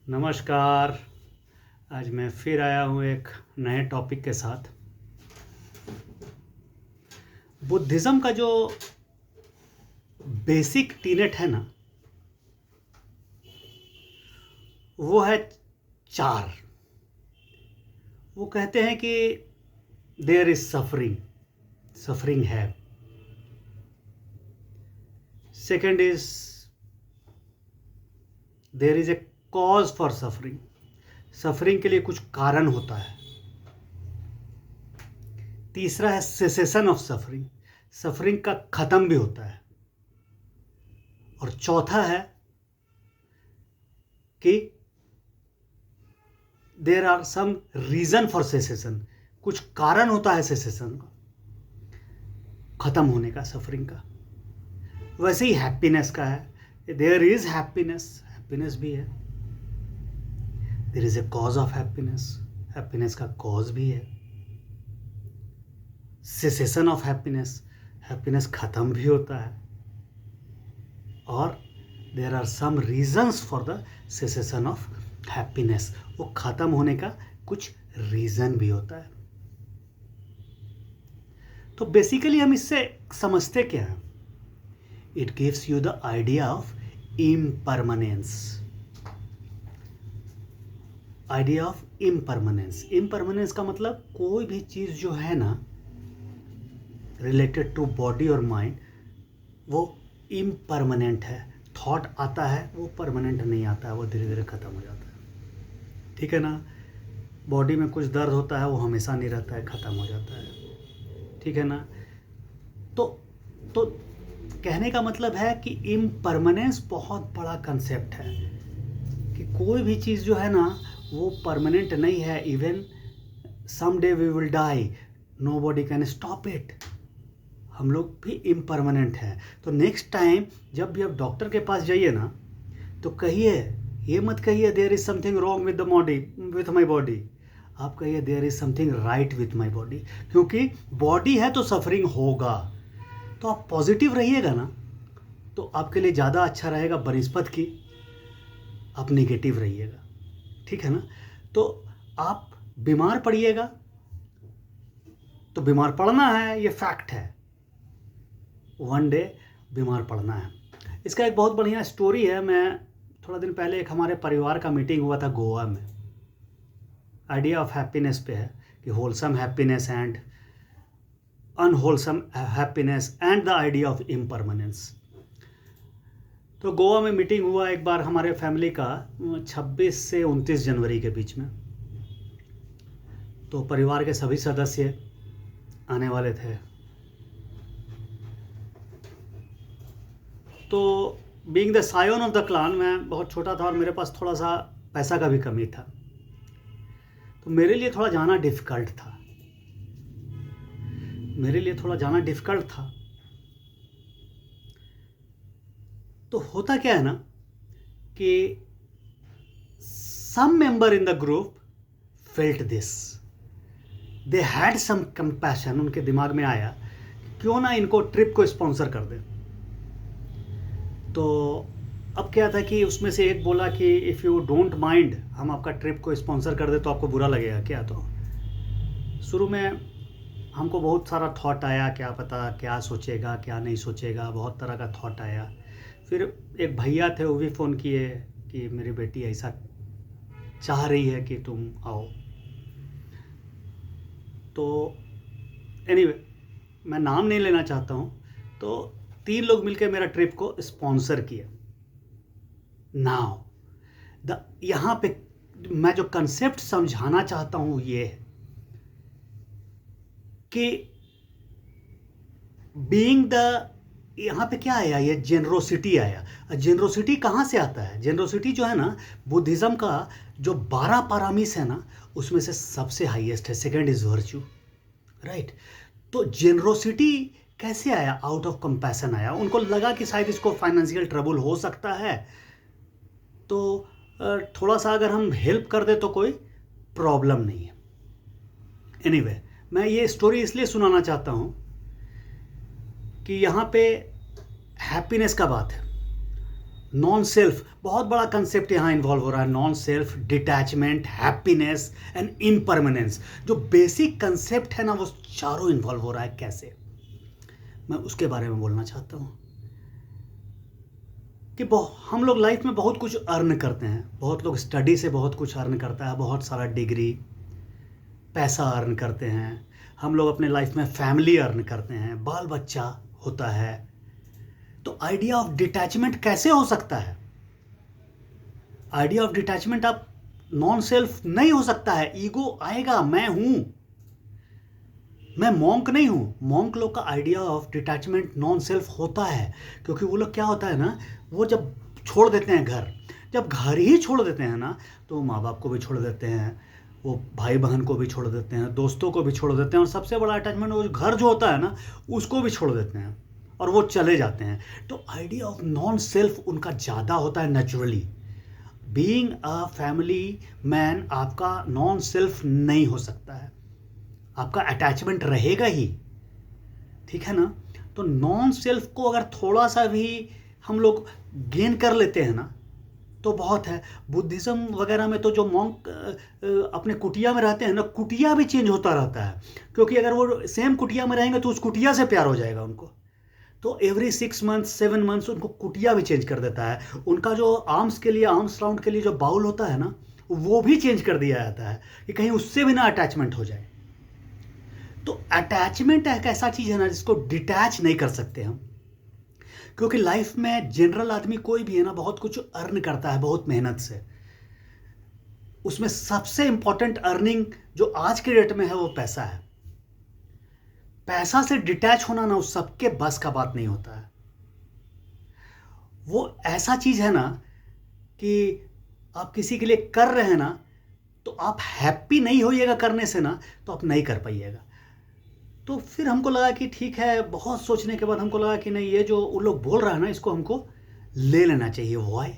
नमस्कार। आज मैं फिर आया हूँ एक नए टॉपिक के साथ। बुद्धिज़्म का जो बेसिक टीनेट है ना, वो है 4। वो कहते हैं कि देयर इज सफरिंग, सफरिंग है। Second is there is a cause for suffering, suffering के लिए कुछ कारण होता है। तीसरा है सेसेशन ऑफ सफरिंग, सफरिंग का खत्म भी होता है। और चौथा है कि there are some reason for cessation, कुछ कारण होता है सेसेशन का, खत्म होने का, सफरिंग का। वैसे ही हैप्पीनेस का है, देयर इज हैप्पीनेस, हैप्पीनेस भी है। There is a cause of happiness, happiness का कॉज भी है। सेसेशन ऑफ हैप्पीनेस, हैप्पीनेस खत्म भी होता है। और there are some reasons for the cessation of happiness, वो खत्म होने का कुछ रीजन भी होता है। तो बेसिकली हम इससे समझते क्या है? It gives you the idea of impermanence, idea of impermanence. Impermanence का मतलब कोई भी चीज जो है ना रिलेटेड टू बॉडी और माइंड, वो इम्परमानेंट है। थॉट आता है, वो परमानेंट नहीं आता है, वो धीरे धीरे खत्म हो जाता है। ठीक है ना? बॉडी में कुछ दर्द होता है, वो हमेशा नहीं रहता है, खत्म हो जाता है। ठीक है ना? तो कहने का मतलब है कि इम्परमानेंस बहुत बड़ा कंसेप्ट है, कि कोई भी चीज़ जो है ना वो परमानेंट नहीं है। Even some day we will die, nobody can stop it. हम लोग भी इम्परमानेंट हैं। तो नेक्स्ट टाइम जब भी आप डॉक्टर के पास जाइए ना, तो कहिए, ये मत कहिए there is something wrong with the body, with my body. आप कहिए there is something right with my body, क्योंकि बॉडी है तो सफरिंग होगा। तो आप पॉजिटिव रहिएगा ना, तो आपके लिए ज़्यादा अच्छा रहेगा बनिस्पत की आप निगेटिव रहिएगा। ठीक है ना? तो आप बीमार पड़िएगा, तो बीमार पड़ना है, ये फैक्ट है। वन डे बीमार पड़ना है। इसका एक बहुत बढ़िया स्टोरी है। मैं थोड़ा दिन पहले एक हमारे परिवार का मीटिंग हुआ था गोवा में। आइडिया ऑफ हैप्पीनेस पे है कि wholesome happiness and unwholesome happiness and the idea of impermanence. तो गोवा में मीटिंग हुआ एक बार हमारे फैमिली का 26 से 29 जनवरी के बीच में। तो परिवार के सभी सदस्य आने वाले थे। तो being the scion of the clan, मैं बहुत छोटा था और मेरे पास थोड़ा सा पैसा का भी कमी था, तो मेरे लिए थोड़ा जाना डिफ़िकल्ट था। तो होता क्या है ना कि some member in the group felt this, they had some compassion. उनके दिमाग में आया क्यों ना इनको ट्रिप को स्पॉन्सर कर दें। तो अब क्या था कि उसमें से एक बोला कि इफ़ यू डोंट माइंड, हम आपका ट्रिप को स्पॉन्सर कर दे तो आपको बुरा लगेगा क्या? तो शुरू में हमको बहुत सारा थॉट आया, क्या पता क्या सोचेगा क्या नहीं सोचेगा, बहुत तरह का थॉट आया। फिर एक भैया थे, वो भी फ़ोन किए कि मेरी बेटी ऐसा चाह रही है कि तुम आओ। तो एनीवे, मैं नाम नहीं लेना चाहता हूँ। तो 3 लोग मिलकर मेरा ट्रिप को स्पॉन्सर किया। नाउ यहाँ पे मैं जो कंसेप्ट समझाना चाहता हूँ ये है कि बीइंग द, यहाँ पे क्या आया? ये जेनरोसिटी आया। जेनरोसिटी कहाँ से आता है? जेनरोसिटी जो है ना, बुद्धिज़्म का जो 12 पारामीस है ना, उसमें से सबसे हाईएस्ट है। Second is virtue, right? तो जेनरोसिटी कैसे आया? आउट ऑफ कंपैशन आया। उनको लगा कि शायद इसको फाइनेंशियल ट्रबल हो सकता है, तो थोड़ा सा अगर हम हेल्प कर दे तो कोई प्रॉब्लम नहीं है। एनीवे, मैं ये स्टोरी इसलिए सुनाना चाहता हूँ कि यहाँ पे हैप्पीनेस का बात है। नॉन सेल्फ, बहुत बड़ा कंसेप्ट यहाँ इन्वॉल्व हो रहा है। Non self, detachment, happiness and impermanence, जो बेसिक कंसेप्ट है ना, वो चारों इन्वॉल्व हो रहा है। कैसे, मैं उसके बारे में बोलना चाहता हूँ कि हम लोग लाइफ में बहुत कुछ अर्न करते हैं। बहुत लोग स्टडी से बहुत कुछ अर्न करता है, बहुत सारा डिग्री, पैसा अर्न करते हैं। हम लोग अपने लाइफ में फैमिली अर्न करते हैं, बाल बच्चा होता है। तो आइडिया ऑफ डिटैचमेंट कैसे हो सकता है? आइडिया ऑफ डिटैचमेंट आप नॉन सेल्फ नहीं हो सकता है। ईगो आएगा, मैं हूं, मैं मॉन्क नहीं हूं। मॉन्क लोग का idea of detachment non self होता है, क्योंकि वो लोग क्या होता है ना, वो जब छोड़ देते हैं घर, जब घर ही छोड़ देते हैं ना, तो माँ बाप को भी छोड़ देते हैं, वो भाई बहन को भी छोड़ देते हैं, दोस्तों को भी छोड़ देते हैं, और सबसे बड़ा अटैचमेंट वो घर जो होता है ना, उसको भी छोड़ देते हैं और वो चले जाते हैं। तो आइडिया ऑफ नॉन सेल्फ उनका ज़्यादा होता है naturally. Being a family man आपका नॉन सेल्फ नहीं हो सकता है, आपका अटैचमेंट रहेगा ही, ठीक है ना। तो नॉन सेल्फ को अगर थोड़ा सा भी हम लोग गेन कर लेते हैं ना, तो बहुत है। बुद्धिज़्म वगैरह में तो जो मॉन्क अपने कुटिया में रहते हैं ना, कुटिया भी चेंज होता रहता है, क्योंकि अगर वो सेम कुटिया में रहेंगे तो उस कुटिया से प्यार हो जाएगा उनको। तो एवरी 6 मंथ्स 7 मंथ्स उनको कुटिया भी चेंज कर देता है। उनका जो आर्म्स के लिए, आर्म्स राउंड के लिए जो बाउल होता है ना, वो भी चेंज कर दिया जाता है कि कहीं उससे भी ना अटैचमेंट हो जाए। तो अटैचमेंट एक ऐसा चीज़ है ना जिसको डिटैच नहीं कर सकते हम, क्योंकि लाइफ में जनरल आदमी कोई भी है ना, बहुत कुछ अर्न करता है बहुत मेहनत से। उसमें सबसे इंपॉर्टेंट अर्निंग जो आज के डेट में है वो पैसा है। पैसा से डिटैच होना ना उस सबके बस का बात नहीं होता है। वो ऐसा चीज है ना कि आप किसी के लिए कर रहे हैं ना, तो आप हैप्पी नहीं होइएगा करने से ना, तो आप नहीं कर पाइएगा। तो फिर हमको लगा कि ठीक है, बहुत सोचने के बाद हमको लगा कि नहीं, ये जो वो लोग बोल रहा है ना, इसको हमको ले लेना चाहिए। वाई?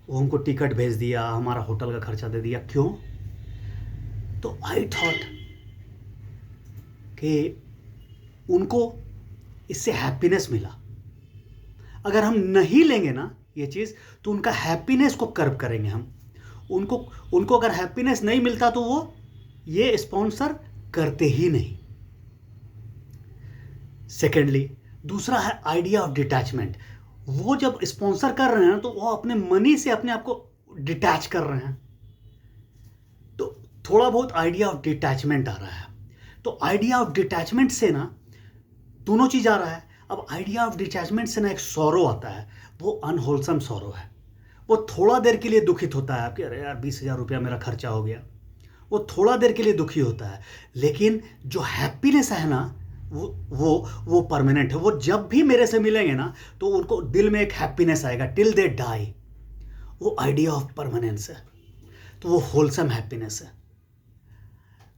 वो हमको टिकट भेज दिया, हमारा होटल का खर्चा दे दिया, क्यों? तो आई थॉट कि उनको इससे हैप्पीनेस मिला। अगर हम नहीं लेंगे ना ये चीज़, तो उनका हैप्पीनेस को कर्व करेंगे हम। उनको अगर हैप्पीनेस नहीं मिलता तो वो ये स्पॉन्सर करते ही नहीं। सेकेंडली, दूसरा है आइडिया ऑफ डिटैचमेंट। वो जब स्पॉन्सर कर रहे हैं तो वो अपने मनी से अपने आप को डिटैच कर रहे हैं, तो थोड़ा बहुत आइडिया ऑफ डिटैचमेंट आ रहा है। तो आइडिया ऑफ डिटैचमेंट से ना दोनों चीज़ आ रहा है। अब आइडिया ऑफ डिटैचमेंट से ना एक सौरो आता है, वो अनहोलसम सौरो है। वो थोड़ा देर के लिए दुखित होता है, आपके अरे यार 20,000 रुपया मेरा खर्चा हो गया, वो थोड़ा देर के लिए दुखी होता है। लेकिन जो हैप्पीनेस है ना, वो परमानेंट है। वो जब भी मेरे से मिलेंगे ना, तो उनको दिल में एक हैप्पीनेस आएगा टिल दे डाई। वो आइडिया ऑफ परमानेंस है, तो वो होलसम हैप्पीनेस है।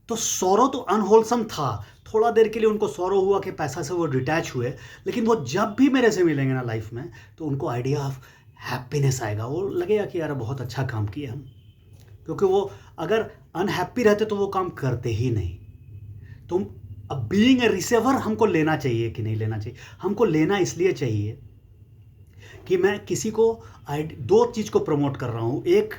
तो सौरो तो अनहोलसम था, थोड़ा देर के लिए उनको सौरो हुआ कि पैसा से वो डिटैच हुए, लेकिन वो जब भी मेरे से मिलेंगे ना लाइफ में, तो उनको आइडिया ऑफ हैप्पीनेस आएगा। वो लगेगा कि यार बहुत अच्छा काम किया हम, क्योंकि वो अगर अनहैप्पी रहते तो वो काम करते ही नहीं। तो अब बीइंग ए रिसीवर हमको लेना चाहिए कि नहीं लेना चाहिए? हमको लेना इसलिए चाहिए कि मैं किसी को दो चीज़ को प्रमोट कर रहा हूँ। एक,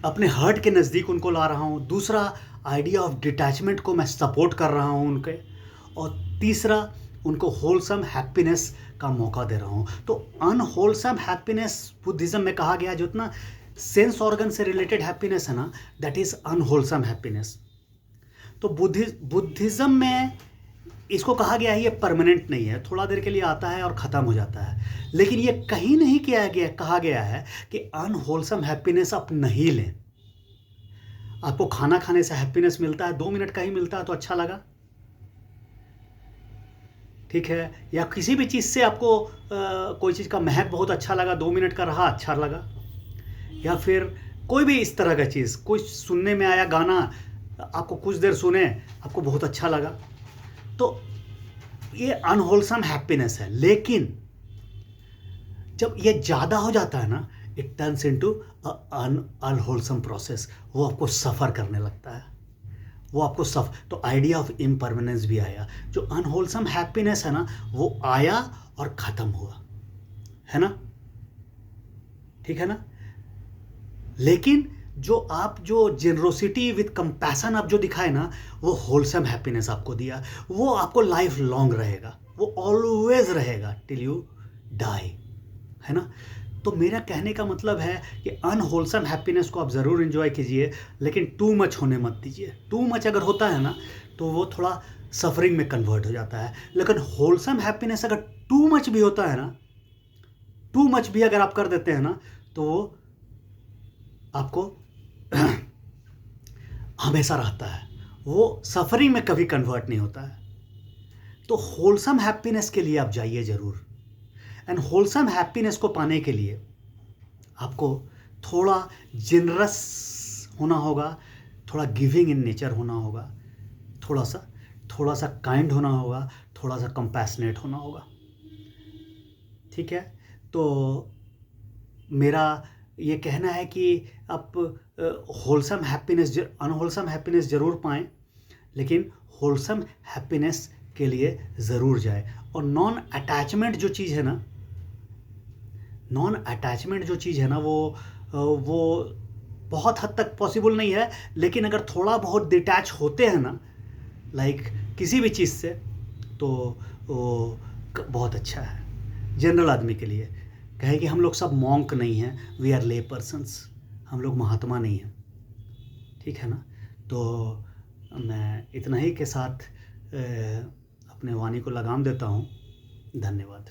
अपने हर्ट के नज़दीक उनको ला रहा हूँ। दूसरा, आइडिया ऑफ डिटैचमेंट को मैं सपोर्ट कर रहा हूँ उनके। और तीसरा, उनको होलसम हैप्पीनेस का मौका दे रहा हूँ। तो अनहोलसम हैप्पीनेस बुद्धिज़्म में कहा गया, जितना सेंस ऑर्गन से रिलेटेड हैप्पीनेस है ना, दैट इज़ अनहोलसम हैप्पीनेस। तो बुद्धिज़्म में इसको कहा गया है ये परमानेंट नहीं है, थोड़ा देर के लिए आता है और ख़त्म हो जाता है। लेकिन ये कहीं नहीं कहा गया है कि अनहोलसम हैप्पीनेस आप नहीं लें। आपको खाना खाने से हैप्पीनेस मिलता है, 2 मिनट का ही मिलता है तो अच्छा लगा, ठीक है। या किसी भी चीज़ से आपको कोई चीज़ का महक बहुत अच्छा लगा, 2 मिनट का रहा, अच्छा लगा। या फिर कोई भी इस तरह का चीज़, कोई सुनने में आया गाना, आपको कुछ देर सुने, आपको बहुत अच्छा लगा, तो ये अनहोलसम हैप्पीनेस है। लेकिन जब ये ज़्यादा हो जाता है ना, it turns into unwholesome process. वो आपको सफ़र करने लगता है, वो आपको तो आइडिया ऑफ इम्परमानेंस भी आया। जो अनहोलसम हैप्पीनेस है ना, वो आया और ख़त्म हुआ। है ना, ठीक है ना। लेकिन जो जेनरोसिटी विथ कंपैशन आप जो दिखाए ना, वो होलसम हैप्पीनेस आपको दिया, वो आपको लाइफ लॉन्ग रहेगा, वो ऑलवेज रहेगा टिल यू डाई, है ना। तो मेरा कहने का मतलब है कि अनहोलसम हैप्पीनेस को आप ज़रूर एंजॉय कीजिए, लेकिन टू मच होने मत दीजिए। टू मच अगर होता है ना तो वो थोड़ा सफरिंग में कन्वर्ट हो जाता है। लेकिन होलसम हैप्पीनेस अगर टू मच भी होता है ना, टू मच भी अगर आप कर देते हैं ना, तो वो आपको हमेशा रहता है, वो सफरिंग में कभी कन्वर्ट नहीं होता है। तो होलसम हैप्पीनेस के लिए आप जाइए ज़रूर। एंड होलसम हैप्पीनेस को पाने के लिए आपको थोड़ा जेनरस होना होगा, थोड़ा गिविंग इन नेचर होना होगा, थोड़ा सा काइंड होना होगा, थोड़ा सा कंपैशनेट होना होगा, ठीक है। तो मेरा ये कहना है कि आप होलसम हैप्पीनेस अनहोलसम हैप्पीनेस ज़रूर पाएं, लेकिन होलसम हैप्पीनेस के लिए ज़रूर जाए। और नॉन अटैचमेंट जो चीज़ है ना, वो बहुत हद तक पॉसिबल नहीं है, लेकिन अगर थोड़ा बहुत डिटैच होते हैं ना, लाइक किसी भी चीज़ से, तो वो बहुत अच्छा है जनरल आदमी के लिए। कहे कि हम लोग सब मॉन्क नहीं हैं, वी आर ले पर्सन्स, हम लोग महात्मा नहीं हैं, ठीक है ना। तो मैं इतना ही के साथ अपने वाणी को लगाम देता हूँ। धन्यवाद।